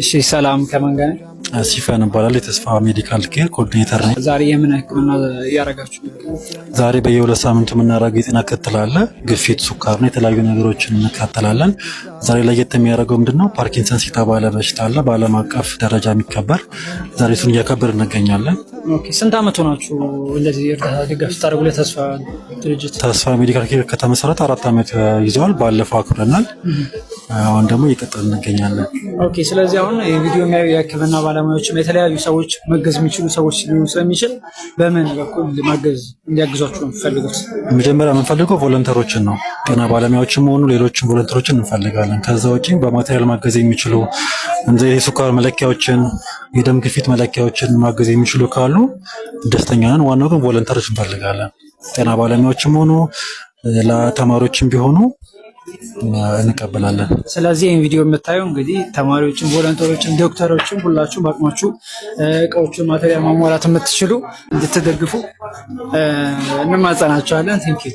እሺ ሰላም ከማን ጋር? ሲፈን እባላለሁ። የተስፋ ሜዲካል ኬር ኮኦርዲኔተር ነኝ። ዛሬ የምን ህክምና እያደረጋችሁ ነው? ዛሬ በየሁለት ሳምንቱ የምናደርገው የጤና ክትትል አለ። ግፊት፣ ሱካርና የተለያዩ ነገሮችን እንከታተላለን። ዛሬ ለየት የሚያደርገው ምንድነው? ፓርኪንሰንስ የተባለ በሽታ አለ፣ በዓለም አቀፍ ደረጃ የሚከበር። ዛሬ እሱን እያከበር እንገኛለን። ኦኬ፣ ስንት አመት ሆናችሁ እንደዚህ እርዳታ ድጋፍ ስታደርጉ ለተስፋ ድርጅት? ተስፋ ሜዲካል ኬር ከተመሰረተ 4 አመት ይዘዋል። ባለፈው አክብረናል። አሁን ደግሞ እየቀጠልን እንገኛለን። ኦኬ፣ ስለዚህ አሁን የቪዲዮ የሚያዩ የህክምና ባለሙያዎችም የተለያዩ ሰዎች መገዝ የሚችሉ ሰዎች ሊሆኑ ስለሚችል በምን በኩል ማገዝ እንዲያግዟችሁ ነው የምትፈልጉት? መጀመሪያ የምንፈልገው ቮለንተሮችን ነው። ጤና ባለሙያዎችም ሆኑ ሌሎችን ቮለንተሮችን እንፈልጋለን። ከዛ ውጪ በማቴሪያል ማገዝ የሚችሉ እንደ የሱካር መለኪያዎችን፣ የደም ግፊት መለኪያዎችን ማገዝ የሚችሉ ካሉ ደስተኛ ነን። ዋናው ግን ቮለንተሮች እንፈልጋለን። ጤና ባለሙያዎችም ሆኑ ለተማሪዎችም ቢሆኑ እንቀበላለን። ስለዚህ ይህን ቪዲዮ የምታየው እንግዲህ ተማሪዎችን፣ ቮለንተሮችን፣ ዶክተሮችን ሁላችሁ በአቅማችሁ እቃዎቹን ማቴሪያል ማሟላት የምትችሉ እንድትደግፉ እንማጸናቸዋለን። ቴንኪው